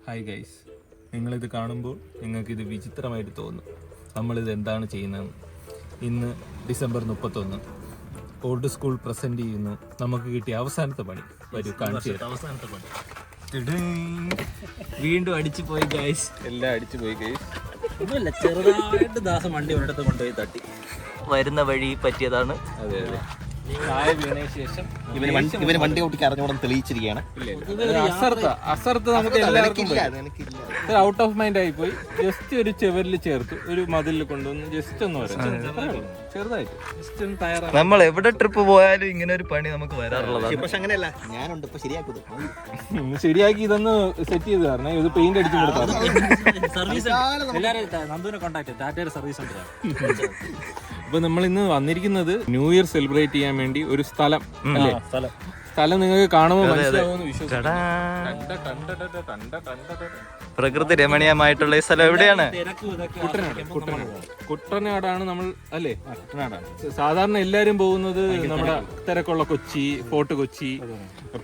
Hi guys, നിങ്ങളിത് കാണുമ്പോൾ നിങ്ങൾക്കിത് വിചിത്രമായിട്ട് തോന്നും. നമ്മളിത് എന്താണ് ചെയ്യുന്നത്? ഇന്ന് ഡിസംബർ 31 ഓൾഡ് സ്കൂൾ പ്രസന്റ് ചെയ്യുന്നു. നമുക്ക് കിട്ടിയ അവസാനത്തെ പണി വരൂ കാണിച്ചു. അവസാനത്തെ പണി വീണ്ടും അടിച്ചു പോയി ഗൈസ്. എല്ലാം അടിച്ചു പോയി ഗൈസ്. ഒന്നുമില്ല, ചെറുതായിട്ട് ദാസം വണ്ടി ഒരിടത്ത് കൊണ്ടുപോയി തട്ടി. വരുന്ന വഴി പറ്റിയതാണ്. അതെ അതെ. താഴെ വീണതിന് ശേഷം ഇവന് വണ്ടി ഓട്ടിക്ക് അറിഞ്ഞോടെ തെളിയിച്ചിരിക്കുകയാണ്. അസർത്ത് നമുക്ക് എല്ലാവർക്കും ഔട്ട് ഓഫ് മൈൻഡ് ആയി പോയി. ജസ്റ്റ് ഒരു ചെവരിൽ ചേർത്ത് ഒരു മതിലിൽ കൊണ്ടുവന്ന് ജസ്റ്റ് ഒന്ന് വരാം, ചെറുതായിട്ട് ജസ്റ്റ് ഒന്ന് തയ്യാറാണ്. നമ്മൾ എവിടെ ട്രിപ്പ് പോയാലും ഇങ്ങനെ ഒരു പണി നമുക്ക് വരാറുള്ളതാണ്. പക്ഷെ അങ്ങനെയല്ല, ഞാനുണ്ട് ഇപ്പൊ ശരിയാക്കുന്നത്. ശരിയാക്കി ഇതൊന്ന് സെറ്റ് ചെയ്ത് തരണം. ഇത് പെയിന്റ് അടിച്ചു കൊടുത്താൽ സർവീസ് നന്ദുവിനെ കോൺടാക്ട് ടാറ്റയുടെ സർവീസ് സെന്റർ. അപ്പൊ നമ്മൾ ഇന്ന് വന്നിരിക്കുന്നത് ന്യൂ ഇയർ സെലിബ്രേറ്റ് ചെയ്യാൻ വേണ്ടി ഒരു സ്ഥലം അല്ലേ? സ്ഥലം നിങ്ങൾക്ക് കാണുമ്പോൾ മനസ്സിലാവുമെന്ന് വിശ്വസിക്കുന്നു. പ്രകൃതി രമണീയമായിട്ടുള്ള ഈ സ്ഥലം എവിടെയാണ്? കുട്ടനാടാണ് നമ്മൾ അല്ലേ? കുട്ടനാടാണ് സാധാരണ എല്ലാരും പോകുന്നത്. നമ്മുടെ തിരക്കുള്ള കൊച്ചി, ഫോർട്ട് കൊച്ചി,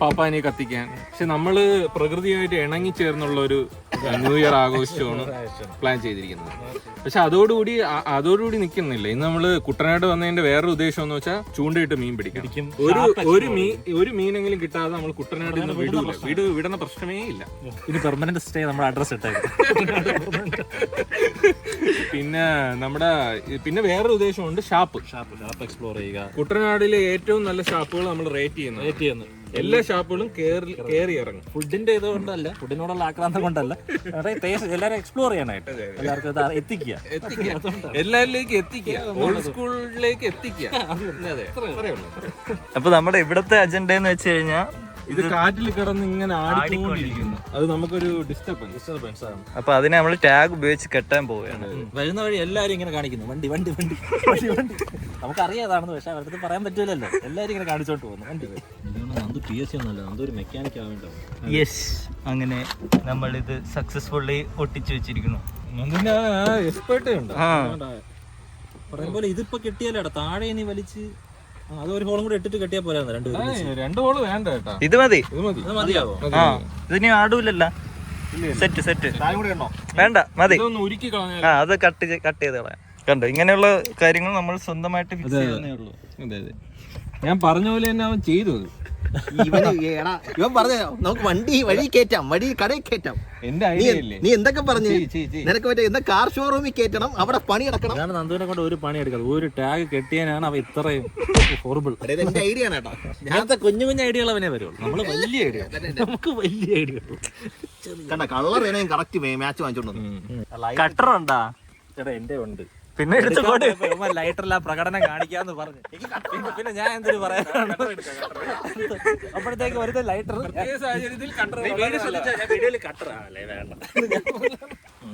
പാപ്പാനെ കത്തിക്കാൻ. പക്ഷെ നമ്മള് പ്രകൃതിയായിട്ട് ഇണങ്ങി ചേർന്നുള്ള ഒരു ന്യൂ ഇയർ ആഘോഷമാണ് പ്ലാൻ ചെയ്തിരിക്കുന്നത്. പക്ഷെ അതോടുകൂടി നിൽക്കുന്നില്ല. ഇന്ന് നമ്മള് കുട്ടനാട് വന്നതിന്റെ വേറൊരു ഉദ്ദേശം എന്ന് വെച്ചാൽ ചൂണ്ടയിട്ട് മീൻ പിടിക്കും. ഒരു മീനെങ്കിലും കിട്ടാതെ നമ്മൾ കുട്ടനാട് ഇന്ന് വിടുന്ന പ്രശ്നമേ ഇല്ല. ഇത് പെർമനന്റ് സ്റ്റേ നമ്മുടെ അഡ്രസ് ഇട്ടേക്കും. പിന്നെ വേറൊരു ഉദ്ദേശമുണ്ട്, ഷാപ്പ് എക്സ്പ്ലോർ ചെയ്യുക. കുട്ടനാടിലെ ഏറ്റവും നല്ല ഷാപ്പുകൾ നമ്മൾ റേറ്റ് ചെയ്യുന്നു. എല്ലാ ഷാപ്പുകളും കേറി ഇറങ്ങും. ഫുഡിന്റെ ഇതുകൊണ്ടല്ല, ഫുഡിനോടുള്ള ആക്രാന്തം കൊണ്ടല്ല, എല്ലാവരും എക്സ്പ്ലോർ ചെയ്യാനായിട്ട് എല്ലാവർക്കും എത്തിക്കുക, എല്ലാവരിലേക്ക് എത്തിക്കുക, ഓൾഡ് സ്കൂളിലേക്ക് എത്തിക്കുക. അപ്പൊ നമ്മുടെ ഇവിടത്തെ അജണ്ട എന്ന് വെച്ച് കഴിഞ്ഞാൽ ഇത് കാറ്റിൽ കിടന്ന് ഇങ്ങനെ ആടിക്കൊണ്ടിരിക്കുന്നു. അത് നമുക്കൊരു ഡിസ്റ്റർബൻസ് ആണ്. അപ്പൊ അതിനെ നമ്മൾ ടാഗ് ഉപയോഗിച്ച് കെട്ടാൻ പോവുകയാണ്. വരുന്ന വഴി എല്ലാരും ഇങ്ങനെ കാണിക്കുന്നു, വണ്ടി വണ്ടി വണ്ടി വണ്ടി വണ്ടി. നമുക്കറിയാതാണെന്ന്, പക്ഷെ അവരുടെ പറയാൻ പറ്റൂലല്ലോ. എല്ലാരും ഇങ്ങനെ കാണിച്ചോണ്ട് പോകുന്നു വണ്ടി. നന്ദു PSC ഒന്നുമല്ല, നന്ദു ഒരു മെക്കാനിക് ആവേണ്ടോ. യെസ്, അങ്ങനെ നമ്മൾ ഇത് സക്സസ്ഫുള്ളി ഒട്ടിച്ചു വെച്ചിരിക്കുന്നു. എക്സ്പേർട്ട് ഉണ്ട് പറയുന്ന പോലെ. ഇതിപ്പോ കെട്ടിയാലേടാ, താഴെ നീ വലിച്ച് അതൊരു ഹോളും കൂടെ ഇട്ടിട്ട് കെട്ടിയാ പോലെ. രണ്ട് ഹോള് വേണ്ട കേട്ടാ, ഇത് മതി. മതിയാവോ? ഇതിനി ആടൂലല്ല. സെറ്റ് വേണ്ട, മതി. ഉരുക്കി കളഞ്ഞ അത് കട്ട് ചെയ്ത് കളയാം. കണ്ടോ, ഇങ്ങനെയുള്ള കാര്യങ്ങൾ നമ്മൾ സ്വന്തമായിട്ട് ഫിക്സ് ചെയ്യുന്നേ ഉള്ളൂ. അതെ അതെ, ഞാൻ പറഞ്ഞ പോലെ തന്നെ അവൻ ചെയ്തു. ഇവൻ പറഞ്ഞ നമുക്ക് വണ്ടി വഴി കയറ്റാം, വഴി കടയിൽ കയറ്റാം. എന്റെ ഐഡിയ ഇല്ലേ? നീ എന്തൊക്കെ പറഞ്ഞു? നിനക്ക് പറ്റേ എന്താ കാർ ഷോറൂമിൽ കയറ്റണം, അവിടെ പണി നടക്കണം. അതാണ് നന്ദുവിനെ കൊണ്ട് ഒരു പണി എടുക്കാം. ഒരു ടാഗ് കെട്ടിയാനാണ് അവ ഇത്രയും ഹോറിബിൾ. എന്റെ ഐഡിയ ആണ് കേട്ടോ. ഞാനത്തെ കുഞ്ഞു കുഞ്ഞു ഐഡിയകൾ അവനെ വരുള്ളൂ. നമ്മള് വലിയ ഐഡിയ, നമുക്ക് വലിയ ഐഡിയ കണ്ട. കളർ വേണമെങ്കിൽ കറക്റ്റ് മാച്ച് വാങ്ങിച്ചോണ്ട്. കട്ടർ ഉണ്ടാ ചേട്ടാ? എന്റെ ഉണ്ട്. പിന്നെ ലൈറ്ററില്ല പ്രകടനം കാണിക്കാന്ന് പറഞ്ഞു. പിന്നെ ഞാൻ എന്തൊരു പറയാ? അപ്പോഴത്തേക്ക് വരുന്ന ലൈറ്റർ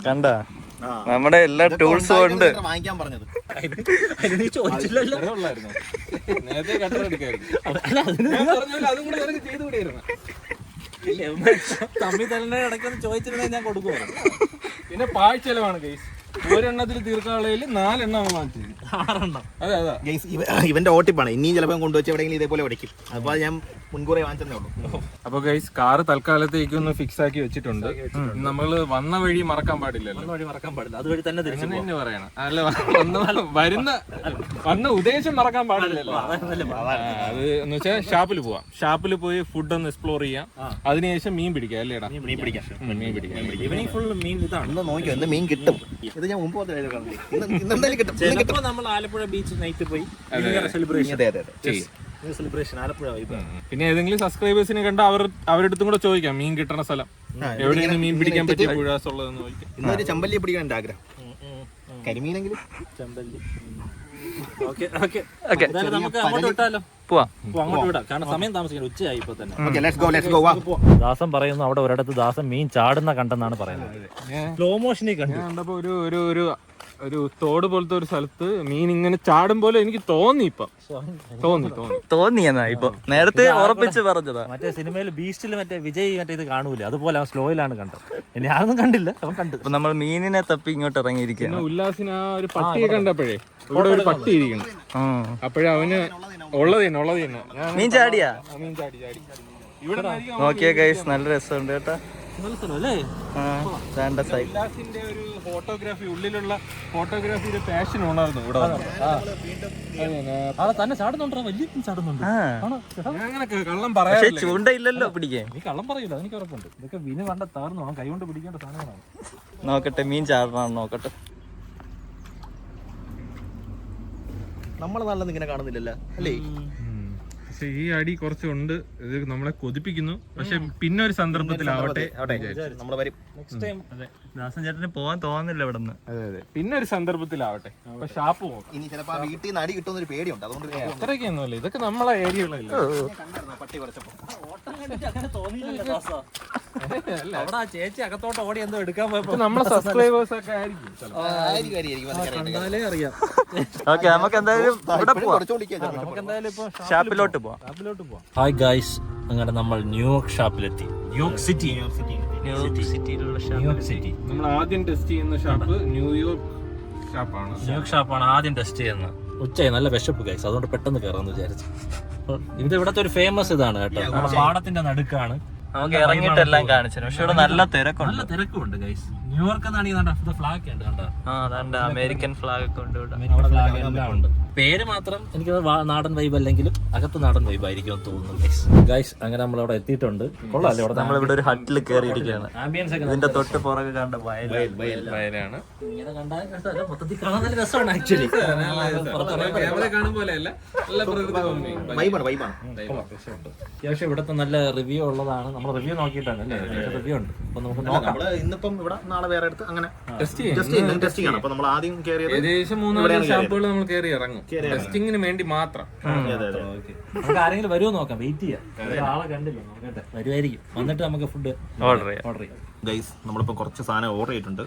കണ്ട. നമ്മുടെ എല്ലാ ടൂൾസും ഉണ്ട്. വാങ്ങിക്കാൻ പറഞ്ഞത് ചോദിച്ചില്ലല്ലോ. നേരത്തെ കട്ടർ എടുക്കായിരുന്നു. തമ്മി തന്നെ ഇടയ്ക്കൊന്ന് ചോദിച്ചിരുന്നെങ്കിൽ ഞാൻ കൊടുക്കുവായിരുന്നു. പിന്നെ പാഴ്ചെലവാണ് ഗൈസ്. ഒരെണ്ണത്തിൽ തീർക്കാളയിൽ 4 എണ്ണം വാങ്ങിച്ചു, 6 എണ്ണം. അതെ അതെ. ഇവന്റെ ഓട്ടിപ്പാണ്. ഇനിയും ചിലപ്പോൾ കൊണ്ടുവച്ച് എവിടെയെങ്കിലും ഇതേപോലെ ഉടയ്ക്കും. അപ്പൊ അത് ഞാൻ മുൻകൂറെ വാങ്ങിച്ചതേ ഉള്ളൂ. അപ്പൊ ഗൈസ്, കാറ് തൽക്കാലത്തേക്ക് ഒന്ന് ഫിക്സ് ആക്കി വെച്ചിട്ടുണ്ട്. നമ്മള് വന്ന വഴി മറക്കാൻ പാടില്ലല്ലോ. വഴി മറക്കാൻ പാടില്ല, അതുവഴി തന്നെ തിരിച്ചു തന്നെ പറയണം. അല്ല, വന്ന ഉദ്ദേശം മറക്കാൻ പാടില്ലല്ലോ. അത് എന്ന് വെച്ചാൽ ഷാപ്പിൽ പോയി ഫുഡ് ഒന്ന് എക്സ്പ്ലോർ ചെയ്യാം. അതിനുശേഷം മീൻ പിടിക്കാം. അല്ലേടാ? മീൻ പിടിക്കാം. ഈവനിങ് ഫുൾ മീൻ. ഇതാണ് നോക്കിയോ, എന്ത് മീൻ കിട്ടും. ഇത് ഞാൻ മുമ്പ് ഇന്നെന്തായാലും കിട്ടും. ചിലപ്പോൾ നമ്മൾ ആലപ്പുഴ ബീച്ച് നൈറ്റ് പോയി സെലിബ്രേഷൻ ആലപ്പുഴ. പിന്നെ ഏതെങ്കിലും സബ്സ്ക്രൈബേഴ്സിനെ കണ്ട അവരടുത്തും കൂടെ ചോദിക്കാം മീൻ കിട്ടണ സ്ഥലം എവിടെയാണ്, മീൻ പിടിക്കാൻ പറ്റിയ പുഴാസ് ഉള്ളതെന്ന് ചോദിക്കാം. ഇന്നൊരു ചമ്പല്ലി പിടിക്കാൻ എന്റെ ആഗ്രഹം. കരിമീനെങ്കിലും ചമ്പല്ലി. നമുക്ക് അങ്ങോട്ട് വിട്ടാലോ? പോവാം, അങ്ങോട്ട് വിടാം. കാരണം സമയം താമസിക്കണം, ഉച്ചയായി ഇപ്പൊ തന്നെ. ദാസൻ പറയുന്നു അവിടെ ഒരിടത്ത് ദാസൻ മീൻ ചാടുന്ന കണ്ടെന്നാണ് പറയുന്നത്. സ്ലോ മോഷനിൽ കണ്ടപ്പോ ഒരു തോട് പോലത്തെ ഒരു സ്ഥലത്ത് മീൻ ഇങ്ങനെ ചാടും പോലെ എനിക്ക് തോന്നി. തോന്നിയെന്നാ ഇപ്പൊ നേരത്തെ ഉറപ്പിച്ച് പറഞ്ഞതാ. മറ്റേ സിനിമയിൽ ബീസ്റ്റിൽ മറ്റേ വിജയ് മറ്റേ ഇത് കാണൂല, അതുപോലെ അവൻ സ്ലോയിലാണ് കണ്ടത്. ഞാനൊന്നും കണ്ടില്ല, അവൻ കണ്ടു. അപ്പൊ നമ്മൾ മീനിനെ തപ്പി ഇങ്ങോട്ട് ഇറങ്ങിയിരിക്കുന്നു. ഉല്ലാസിന് ആ ഒരു പട്ടിയെ കണ്ടപ്പോഴേ, ഇവിടെ ഒരു പട്ടി ഇരിക്കണം. അപ്പോഴേ അവന് ഉള്ളത് തന്നെ മീൻ ചാടിയാ. നോക്കിയ ഗൈസ്, നല്ല രസമുണ്ട് കേട്ടാ. നല്ല സ്ഥലം അല്ലേ? ഉല്ലാസിന്റെ ഒരു ഫോട്ടോഗ്രാഫി ഉള്ളിലുള്ള ഫോട്ടോഗ്രാഫിയുടെ പാഷൻ ഉണർന്നു ഇവിടെ വന്ന്. അവിടെ തന്നെ ചാടുന്നുണ്ടോ? വലിയ ചാടുന്നുണ്ട്. ആണോ ചേട്ടാ? ഞാൻ അങ്ങനെ കള്ളം പറയാറില്ല. ചൂണ്ടയില്ലല്ലോ പിടിക്കാൻ. നീ കള്ളം പറയില്ല, എനിക്ക് ഉറപ്പുണ്ട്. ഇതൊക്കെ വിന് കണ്ട താർന്നു അവൻ കൈ കൊണ്ട് പിടിക്കേണ്ട സാധനങ്ങളാണ്. നോക്കട്ടെ, മീൻ ചാടണം നോക്കട്ടെ. നമ്മളെ നാട്ടിലൊന്നും ഇങ്ങനെ കാണുന്നില്ലല്ലോ അല്ലേ? പക്ഷെ ഈ അടി കുറച്ചുണ്ട്, ഇത് നമ്മളെ കൊതിപ്പിക്കുന്നു. പക്ഷെ പിന്നെ ഒരു സന്ദർഭത്തിലാവട്ടെ. നമ്മള് വരും. നെക്സ്റ്റ് ടൈം ദാസൻ ചേട്ടന് പോവാൻ തോന്നുന്നില്ല ഇവിടെ നിന്ന്. അതെ പിന്നെ ഒരു സന്ദർഭത്തിലാവട്ടെ. അപ്പൊ ഷാപ്പ് പോകും. ഇനി ചിലപ്പോ വീട്ടിൽ നിന്ന് അടി കിട്ടുമെന്നൊരു പേടിയുണ്ട്, അതുകൊണ്ട് അത്രയൊക്കെയൊന്നുമല്ല, ഇതൊക്കെ നമ്മളെ ഏരിയകളല്ല. പട്ടി കുറച്ചപ്പോ അങ്ങനെ തോന്നിയില്ലല്ലോ ദാസാ. അവിടെ ആ ചേച്ചി അകത്തോട്ട് ഓടി എന്തോ എടുക്കാൻ പോയപ്പോ നമ്മളെ സബ്സ്ക്രൈബേഴ്സ് ഒക്കെ ആയിരിക്കും ചിലപ്പോ. കണ്ടാലേ അറിയാം. ഓക്കെ, നമുക്ക് എന്തായാലും ഇവിടെ പോവാം. നമുക്ക് എന്തായാലും ഇപ്പൊ ഷാപ്പിലോട്ട് പോവാം. ഹായ് ഗൈസ്, അങ്ങനെ നമ്മൾ ന്യൂയോർക്ക് ഷാപ്പിലെത്തി. New York city. ന്യൂയോർക്ക് സിറ്റി നമ്മൾ ആദ്യം ടെസ്റ്റ് ചെയ്യുന്ന ഷാപ്പ് ന്യൂയോർക്ക് ഷാപ്പാണ്. ന്യൂയോർക്ക് ഷാപ്പാണ് ആദ്യം ടെസ്റ്റ് ചെയ്യുന്നത്. ഉച്ചയായി, നല്ല വിശപ്പ് ഗൈസ്, അതുകൊണ്ട് പെട്ടെന്ന് കയറാമെന്ന് വിചാരിച്ചു. ഇത് ഇവിടത്തെ ഒരു ഫേമസ് ഇതാണ് കേട്ടോ. നമ്മുടെ പാടത്തിന്റെ നടുക്കാണ്. നമുക്ക് ഇറങ്ങിയിട്ടെല്ലാം കാണിച്ചു, പക്ഷെ ഇവിടെ നല്ല തിരക്കുണ്ട്. നല്ല തിരക്കുണ്ട് ഗൈസ്. ന്യൂയോർക്ക് എന്നാണെങ്കിൽ ഫ്ലാഗ് ഉണ്ട് കണ്ടോ? അമേരിക്കൻ ഫ്ലാഗ് ഒക്കെ ഉണ്ട് ഇവിടെ. അമേരിക്കൻ ഫ്ലാഗ് എല്ലാം ഉണ്ട്. പേര് മാത്രം എനിക്ക് നാടൻ വൈബ് അല്ലെങ്കിലും അകത്ത് നാടൻ വൈബ് ആയിരിക്കും തോന്നുന്നു ഗൈസ്. അങ്ങനെ നമ്മളവിടെ എത്തിയിട്ടുണ്ട്. കൊള്ളാല്ലേ ഇവിടെ? നമ്മളിവിടെ ഒരു ഹട്ടിൽ കയറിയിരിക്കുകയാണ്. ആംബിയൻസ് ഒക്കെ ഇതിന്റെ തൊട്ട് പുറകെ കണ്ട വയലാണ്. ഇങ്ങനെ കണ്ടാൽ മൊത്തത്തിൽ കാണാൻ നല്ല രസമാണ് ആക്ച്വലി. ക്യാമറ കാണും പോലെയല്ല, നല്ല പ്രകൃതി ഭംഗി. അത്യാവശ്യം ഇവിടുത്തെ നല്ല റിവ്യൂ ഉള്ളതാണ്. നമ്മൾ റിവ്യൂ നോക്കിയിട്ടാണ് അല്ലേ? റിവ്യൂ ഉണ്ട്. അപ്പൊ നമുക്ക് നോക്കാം. ഇന്നിപ്പം ഇവിടെ നാളെ വേറെ അടുത്ത് അങ്ങനെ ടെസ്റ്റ് ടെസ്റ്റ് ചെയ്യണം. അപ്പൊ നമ്മൾ ആദ്യം കയറിയത് ഏകദേശം 3-4 ഷാപ്പുകൾ നമ്മൾ കയറി ഇറങ്ങും, ടെസ്റ്റിങ്ങിന് വേണ്ടി മാത്രം. നമുക്ക് ആരെങ്കിലും വരുമോ നോക്കാം, വെയിറ്റ് ചെയ്യാം. ആളെ കണ്ടില്ല, നോക്കട്ടെ, വരുമായിരിക്കും. വന്നിട്ട് നമുക്ക് ഫുഡ് ഓർഡർ ചെയ്യാം. ഗൈസ്, നമ്മളിപ്പോ കുറച്ച് സാധനം ഓർഡർ ചെയ്തിട്ടുണ്ട്.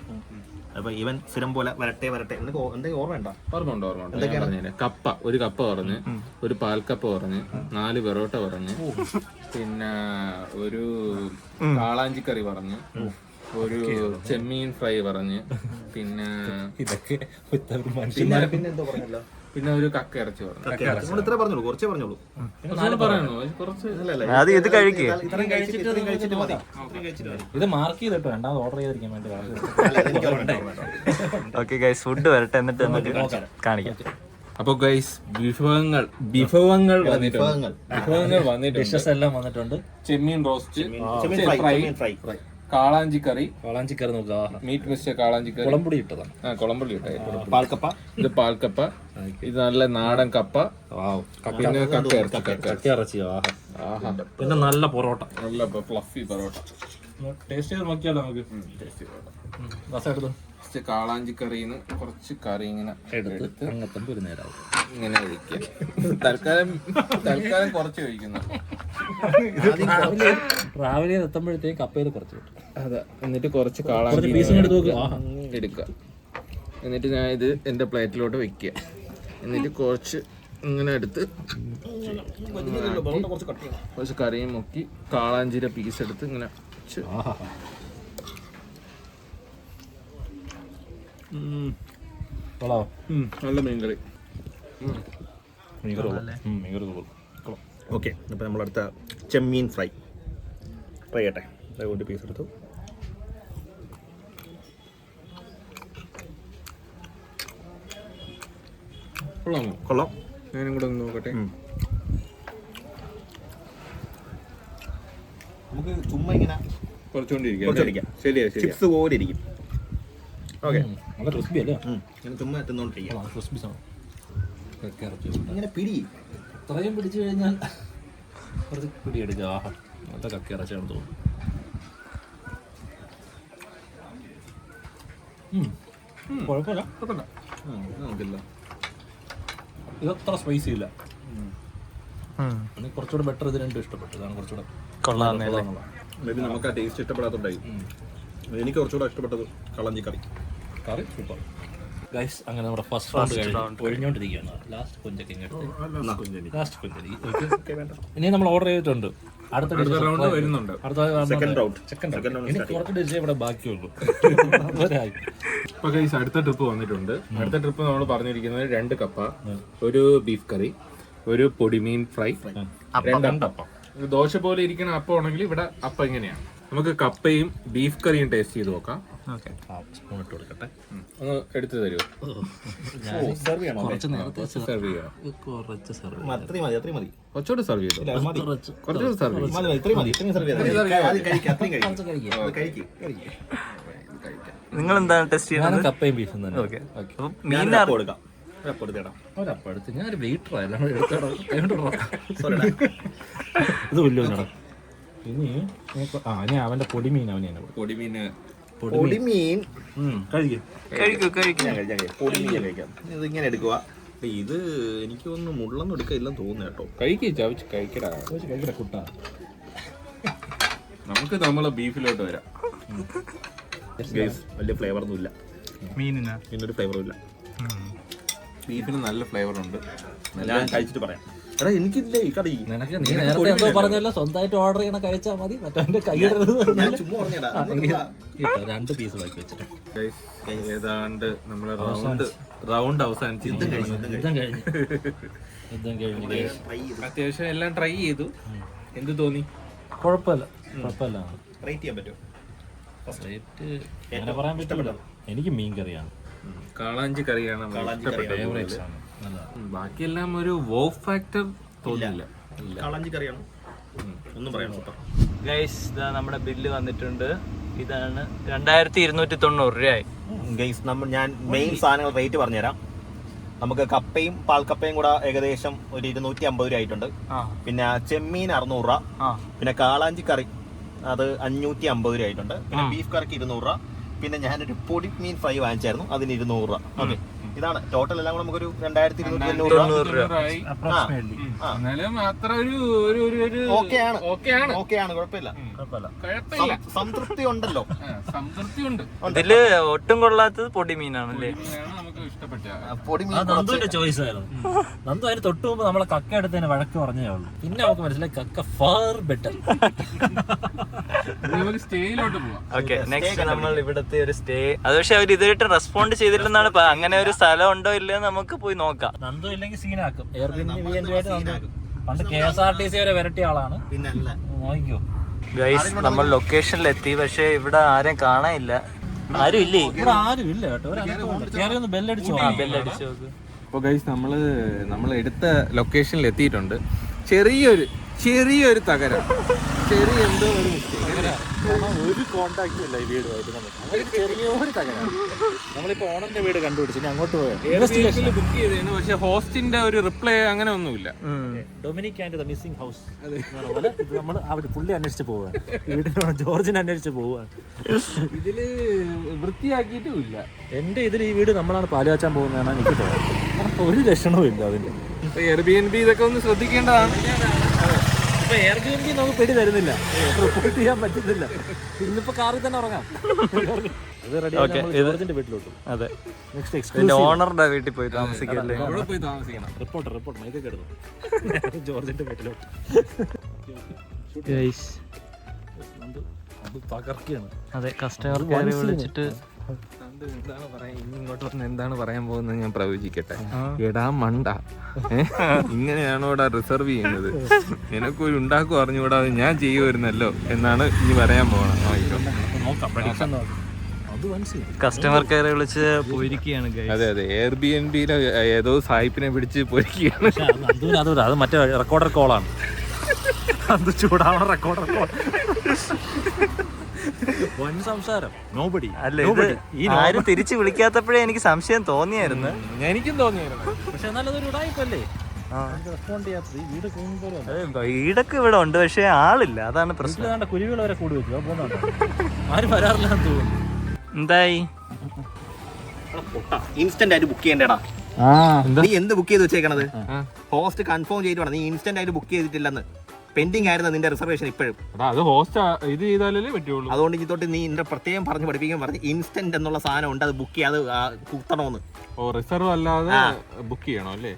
അപ്പൊ ഇവൻ സ്ഥിരം പോലെ വരട്ടെ എന്തെങ്കിലും ഓർമ്മ ഓർമ്മയുണ്ട്. കപ്പ, ഒരു കപ്പ പറഞ്ഞ്, ഒരു പാൽക്കപ്പ പറഞ്ഞ്, 4 പെറോട്ട പറഞ്ഞ്, പിന്നെ ഒരു കാളാഞ്ചിക്കറി പറഞ്ഞ്, ഒരു ചെമ്മീൻ ഫ്രൈ പറഞ്ഞ്, പിന്നെ ഇതൊക്കെ പിന്നെ എന്തോ പറഞ്ഞല്ലോ, പിന്നെ ഒരു കക്ക ഇറച്ചി പറഞ്ഞു. ഇത്ര പറഞ്ഞോളൂ, കുറച്ചേ പറഞ്ഞോളൂ. പറയണോ? കുറച്ച് ഇത് കഴിക്കുക. ഇത് മാർക്ക് ചെയ്തിട്ട് രണ്ടാമത് ഓർഡർ ചെയ്തിരിക്കാൻ വേണ്ടി. ഓക്കെ ഗൈസ്, ഫുഡ് വരട്ടെ എന്നിട്ട് നമുക്ക് കാണിക്കാം. അപ്പൊ ഗൈസ്, വിഭവങ്ങൾ വന്നിട്ടുണ്ട്. ഡിഷസ് എല്ലാം വന്നിട്ടുണ്ട്. ചെമ്മീൻ റോസ്റ്റ്, ഫ്രൈ, കാളാഞ്ചിക്കറി നോക്കുക, മീറ്റ് മിസ്റ്റർ കാളാഞ്ചിക്കറി, കുളമ്പുടി ഇട്ടതാണ്. കുളമ്പുള്ളി ഇട്ടായിരുന്നു. പാൽക്കപ്പ, ഇത് പാൽക്കപ്പ, ഇത് നല്ല നാടൻ കപ്പ, പിന്നെ കക്ക ഇറച്ചി, പിന്നെ നല്ല പൊറോട്ട, നല്ല ഫ്ലഫി പൊറോട്ട. ടേസ്റ്റ് ചെയ്ത് നോക്കിയാലോ നമുക്ക്? എടുത്തു കാളാഞ്ചിക്കറിന്ന് കുറച്ച് കറി ഇങ്ങനെ എടുത്ത് അങ്ങനത്തെ ഒരു നേരം ഇങ്ങനെ കഴിക്കുക. തൽക്കാലം കുറച്ച് കഴിക്കുന്നു. രാവിലെ എത്തുമ്പോഴത്തേക്ക് കപ്പയിൽ കുറച്ച് കിട്ടും. അതെ, എന്നിട്ട് കുറച്ച് കാളാഞ്ചി എടുക്കുക. എന്നിട്ട് ഞാൻ ഇത് എൻ്റെ പ്ലേറ്റിലോട്ട് വെക്കുക. എന്നിട്ട് കുറച്ച് ഇങ്ങനെ എടുത്ത് കുറച്ച് കറിയും മുക്കി കാളാഞ്ചിയുടെ പീസ് എടുത്ത് ഇങ്ങനെ വെച്ച് നല്ല മീൻകറി. ഓക്കെ. അപ്പോൾ നമ്മളടുത്ത ചെമ്മീൻ ഫ്രൈ ചെയ്യട്ടെ. ഒരു പീസ് എടുത്തു. കൊള്ളാം. ഞാനും കൂടെ ഒന്ന് നോക്കട്ടെ. നമുക്ക് ചുമ്മാ ഇങ്ങനെ കുറച്ചുകൊണ്ടിരിക്കാം. ശരിയാ, ചിപ്സ് പോലെ ഇരിക്കും. ഓക്കെ, നല്ല ക്രിസ്പി അല്ലേ? ഇങ്ങനെ ചുമ്മാ എത്തുന്നോണ്ടിരിക്കാം. ക്രിസ്പി സാധനം ഇങ്ങനെ പിടി ഇത്രയും പിടിച്ചു കഴിഞ്ഞാൽ കുറച്ച് പിടിയെടുക്കുക. നല്ല കക്ക ഇറച്ചിയാണെന്ന് തോന്നുന്നു. കുഴപ്പമില്ല. ഇതത്ര സ്പൈസി ഇല്ല. എനിക്ക് കുറച്ചുകൂടെ ബെറ്റർ ഇത് രണ്ടും ഇഷ്ടപ്പെട്ടു. ഇതാണ് കുറച്ചുകൂടെ മേബി നമുക്ക് ആ ടേസ്റ്റ് ഇഷ്ടപ്പെടാത്തുണ്ടായി. എനിക്ക് കുറച്ചുകൂടെ ഇഷ്ടപ്പെട്ടത് കാളാഞ്ചിക്കറി. കറി സൂപ്പർ. ഗൈസ്, അങ്ങനെ നമ്മുടെ ഫസ്റ്റ് റൗണ്ട് ഒഴിഞ്ഞോണ്ടിരിക്കുകയാണ്. ലാസ്റ്റ് കൊഞ്ചൊക്കെ ഇനി നമ്മൾ ഓർഡർ ചെയ്തിട്ടുണ്ട്. അടുത്ത റൗണ്ട് വരുന്നുണ്ട്. Second round. ഇനി കുറച്ച് ഡിഷ് ഇവിടെ ബാക്കിയുള്ളൂ. ഇപ്പൊ ഗൈസ്, അടുത്ത ട്രിപ്പ് വന്നിട്ടുണ്ട്. അടുത്ത ട്രിപ്പ് നമ്മൾ പറഞ്ഞിരിക്കുന്നത് 2 കപ്പ, ഒരു ബീഫ് കറി, ഒരു പൊടിമീൻ ഫ്രൈ, 2 അപ്പം. ദോശ പോലെ ഇരിക്കുന്ന അപ്പം ആണെങ്കിൽ ഇവിടെ അപ്പം ഇങ്ങനെയാണ്. നമുക്ക് കപ്പയും ബീഫ് കറിയും ടേസ്റ്റ് ചെയ്ത് നോക്കാം. ഓക്കെ, സ്പൂൺ ഇട്ട് കൊടുക്കട്ടെ. ഒന്ന് എടുത്തു തരുമോ? കുറച്ച് നേരത്തെ സെർവ് ചെയ്യണം. കുറച്ച് സർവ് അത്രയും മതി, അത്രയും മതി. കുറച്ചുകൂടെ സെർവ് ചെയ്തോ. കുറച്ച് കുറച്ചുകൂടെ സെർവ് ചെയ്തു. മതി, ഇത്രയും മതി, ഇത്രയും serve ചെയ്താൽ മതി. അത് കഴിക്ക്, അത്രയും കഴിക്ക്. കുറച്ച് കഴിക്കുക. അത് കഴിക്ക്, കഴിക്ക്. നിങ്ങൾ എന്താണ് ടെസ്റ്റ് ചെയ്യുന്നത്? ഞാനും കപ്പയും ബീഫും തന്നെ. ഓക്കെ. ഞാൻ മീൻ ഒരു അപ്പം കൊടുക്കാം. ഒരു അപ്പം എടുത്തേടാ. ഒരപ്പം എടുത്ത് ഞാനൊരു വെയിറ്റർ അല്ലാണ്ട് എടുത്തോടാ. Sorry ടാ. ഇത് വലിയ ഇനി ഇനി അവന്റെ പൊടിമീൻ അവനെ പൊടിമീന് പൊടിമീൻ കഴിക്കും. കഴിക്കൂ കഴിക്കൂ. ഞാൻ കഴിക്കാം. പൊടിമീൻ ഞാൻ കഴിക്കാം. ഇത് ഇങ്ങനെ എടുക്കുക. ഇത് എനിക്ക് തോന്നുന്നു മുള്ളൊന്നും എടുക്കില്ലെന്ന് തോന്നുന്നു കേട്ടോ. കഴിക്കേ, ചവച്ച് കഴിക്കടാ. കഴിക്കട്ടെ കുട്ടാ. നമുക്ക് നമ്മളെ ബീഫിലോട്ട് വരാം. വലിയ ഫ്ലേവർ ഒന്നും ഇല്ല. മീനിനാ ഇതിനൊരു ഫ്ലേവറും ഇല്ല. ബീഫിന് നല്ല ഫ്ലേവർ ഉണ്ട്. ഞാൻ കഴിച്ചിട്ട് പറയാം. എടാ എനിക്കില്ലേ ഈ കടി. നിനക്ക് നീ നേരത്തെ എന്തോ പറഞ്ഞല്ലോ, സ്വന്തമായിട്ട് ഓർഡർ ചെയ്യണ കഴിച്ചാൽ മതി, മറ്റവന്റെ കൈയിടരുത്. ഞാൻ ചുമ്മാ പറഞ്ഞേടാ. 2 പീസ് ബാക്കി വെച്ചിട്ട് ഏതാണ്ട് നമ്മളെ റൗണ്ട് അവസാനിച്ചു. യുദ്ധം കഴിഞ്ഞു. അത്യാവശ്യം എല്ലാം ട്രൈ ചെയ്തു. എന്ത് തോന്നി? കുഴപ്പമില്ല. റേറ്റ് ചെയ്യാൻ പറ്റുമോ? റേറ്റ് അങ്ങനെ പറയാൻ പറ്റില്ല. എനിക്ക് മീൻ കറിയാണ് കാളാഞ്ചി കറിയാണ് ഫേവറേറ്റ് ആണ്. ബാക്കിയെല്ലാം ഒരു വോ ഫാക്ടർ തോന്നില്ല. കാളാഞ്ചി കറിയാണ്. ഒന്നും പറയാൻ സൂപ്പർ. ഗൈസ്, ഇതാ നമ്മുടെ ബില്ല് വന്നിട്ടുണ്ട്. ഇതാണ് 2290 രൂപയായി. ഗൈസ്, ഞാൻ മെയിൻ സാധനങ്ങൾ റേറ്റ് പറഞ്ഞുതരാം. നമുക്ക് കപ്പയും പാൽക്കപ്പയും കൂടെ ഏകദേശം ഒരു 250 രൂപ ആയിട്ടുണ്ട്. പിന്നെ ചെമ്മീൻ 600 രൂപ. പിന്നെ കാളാഞ്ചി കറി അത് 550 രൂപ ആയിട്ടുണ്ട്. പിന്നെ ബീഫ് കറിക്ക് 200 രൂപ. പിന്നെ ഞാനൊരു പൊടി മീൻ ഫ്രൈ വാങ്ങിച്ചായിരുന്നു, അതിന് 200 രൂപ. ഓക്കെ, ഇതാണ് ടോട്ടൽ എല്ലാം കൂടെ നമുക്കൊരു 2290 രൂപ. എന്നാലും അത്ര ഓക്കെയാണ്, കുഴപ്പമില്ല. സംതൃപ്തി ഉണ്ടല്ലോ. സംതൃപ്തി ഉണ്ട്. ഇതില് ഒട്ടും കൊള്ളാത്തത് പൊടി മീനാണല്ലേ? നമുക്ക് ഇഷ്ടപ്പെട്ട പൊടി മീൻ നന്ദുവിന്റെ ചോയ്സ് ആയിരുന്നു. നന്ദു അതിന് തൊട്ട് മുമ്പ് നമ്മളെ കക്ക എടുത്തതിന് വഴക്ക് പറഞ്ഞേ ഉള്ളൂ. പിന്നെ നമുക്ക് മനസ്സിലായി കക്ക ഫാർ ബെറ്റർ. സ്റ്റേയിലോട്ട് പോവാം. ഓക്കെ, നെക്സ്റ്റ് നമ്മൾ ഇവിടത്തെ ഒരു സ്റ്റേ. അത് പക്ഷെ അവർ ഇതുവരെയായിട്ട് റെസ്പോണ്ട് ചെയ്തിട്ടില്ലെന്നാണ്. അങ്ങനെ ഒരു സ്ഥലം ഉണ്ടോ ഇല്ലയോ നമുക്ക് പോയി നോക്കാം. നന്ദു ഇല്ലെങ്കിൽ സീനാക്കും. പണ്ട് KSRTC വരെ വരട്ടിയ ആളാണ്. പിന്നല്ല. നോക്കിക്കോ ഗൈസ്, നമ്മൾ ലൊക്കേഷനിലെത്തി. പക്ഷെ ഇവിടെ ആരെയും കാണാനില്ല. ആരും ഇല്ലേ? ഇവിടെ ആരും ഇല്ല കേട്ടോ. ബെല്ലടിച്ചു ബെല്ലടിച്ചു നോക്ക്. അപ്പോൾ ഗൈസ്, നമ്മൾ എടുത്ത ലൊക്കേഷനിൽ എത്തിയിട്ടുണ്ട്. ചെറിയൊരു തകരം, എന്തോ ഒരു ഒരു കോണ്ടാക്റ്റും ഇല്ല ഈ വീടുമായിട്ട്. നമുക്ക് ചെറിയൊരു തകരാണ്. നമ്മളിപ്പോ ഓണറിന്റെ വീട് കണ്ടുപിടിച്ചു, ഇനി അങ്ങോട്ട് പോയാൽ ബുക്ക് ചെയ്തേന്. പക്ഷെ ഹോസ്റ്റിന്റെ ഒരു റിപ്ലൈ അങ്ങനെ ഒന്നുമില്ല. Dominic and the missing house പോലെ ഇത് നമ്മൾ അവിടെ പുള്ളി അന്വേഷിച്ച് പോവുകയാണ്. വീടിനോട് ജോർജിനെ അന്വേഷിച്ച് പോവുകയാണ്. ഇതില് വൃത്തിയാക്കിയിട്ടുമില്ല. എന്റെ ഇതിൽ ഈ വീട് നമ്മളാണ് പാലുകാച്ചാൻ പോകുന്നതാണ് എനിക്ക് തോന്നുന്നത്. ഒരു ലക്ഷണവും ഇല്ല അതിന്റെ. Airbnb ഇതൊക്കെ ഒന്ന് ശ്രദ്ധിക്കേണ്ടതാണ്. ഇപ്പൊ Airbnb നമുക്ക് പിടി തരുന്നില്ല, റിപ്പോർട്ട് ചെയ്യാൻ പറ്റുന്നില്ല. ഇന്നിപ്പോ കാറിൽ തന്നെ ഉറങ്ങാം. ജോർജിന്റെ വീട്ടിലോട്ട്. അതെ, നെക്സ്റ്റ് ഓണറുടെ വീട്ടിൽ പോയി താമസിക്കല്ലേ? അവിടെ പോയി താമസിക്കണം. റിപ്പോർട്ട് മൈക്കൊക്കെ എടുത്തു. ജോർജിന്റെ വീട്ടിലോട്ട് അത് തകർക്കുകയാണ്. അതെ, കസ്റ്റമർ കെയർ വിളിച്ചിട്ട് ഇങ്ങോട്ട് വന്ന് എന്താണ് പറയാൻ പോകുന്നത് ഞാൻ പ്രവചിക്കട്ടെ. എടാ മണ്ട, ഇങ്ങനെയാണോ ഇവിടെ റിസർവ് ചെയ്യുന്നത്? നിനക്കൊരു ഉണ്ടാക്കും അറിഞ്ഞുകൂടാ, അത് ഞാൻ ചെയ്യുമായിരുന്നല്ലോ എന്നാണ് ഇനി പറയാൻ പോകണം. കസ്റ്റമർ കെയർ വിളിച്ച് പോയിരിക്കുകയാണ്. അതെ, എയർബിഎൻബിയിലെ ഏതോ സായിപ്പിനെ പിടിച്ച് പോയിരിക്കുകയാണ്. അത് മറ്റേ റെക്കോർഡർ കോളാണ്. അത് ചൂടാവണ റെക്കോർഡർ കോൾ. വൻ സംസാരം. നോബഡി. അല്ല, ആരും തിരിച്ചു വിളിക്കാത്തപ്പോഴേ എനിക്ക് സംശയം തോന്നിയായിരുന്നു. എനിക്കും തോന്നിയായിരുന്നു. പക്ഷെ എന്നാലും അതൊരു ഉടായിപ്പല്ലേ റെസ്പോണ്ട് ചെയ്യാത്തത്. ഈ വീട് കൂടുമ്പോൾ വീടൊക്കെ ഇവിടെ ഉണ്ട്, പക്ഷെ ആളില്ല, അതാണ് പ്രശ്നം. കുരുവികൾ വരെ കൂടി വെച്ചു. പോകുന്നുണ്ടോ? ആരും വരാറില്ലാന്ന് തോന്നുന്നു. എന്തായി? ഇൻസ്റ്റന്റ് ആയിട്ട് ബുക്ക് ചെയ്യണ്ടേടാ. നീ എന്ത് ബുക്ക് ചെയ്ത് വെച്ചേക്കണത്? ഹോസ്റ്റ് കൺഫേം ചെയ്തിട്ട് വേണം. നീ ഇൻസ്റ്റന്റ് ആയിട്ട് ബുക്ക് ചെയ്തിട്ടില്ലെന്ന്. പെൻഡിങ് ആയിരുന്നു നിന്റെ റിസർവേഷൻ ഇപ്പോഴും. അത് ഹോസ്റ്റ് ഇത് ചെയ്താലേ പറ്റുള്ളൂ. അതുകൊണ്ട് ഇതൊട്ട് നീ എന്റെ പ്രത്യേകം പറഞ്ഞ് പറഞ്ഞ് ഇൻസ്റ്റന്റ് എന്നുള്ള സാധനം ഉണ്ട്, അത് ബുക്ക് ചെയ്യാതെ കുത്തണമെന്ന്. ഓ, റിസർവ് അല്ലാതെ ബുക്ക് ചെയ്യണോ അല്ലേ?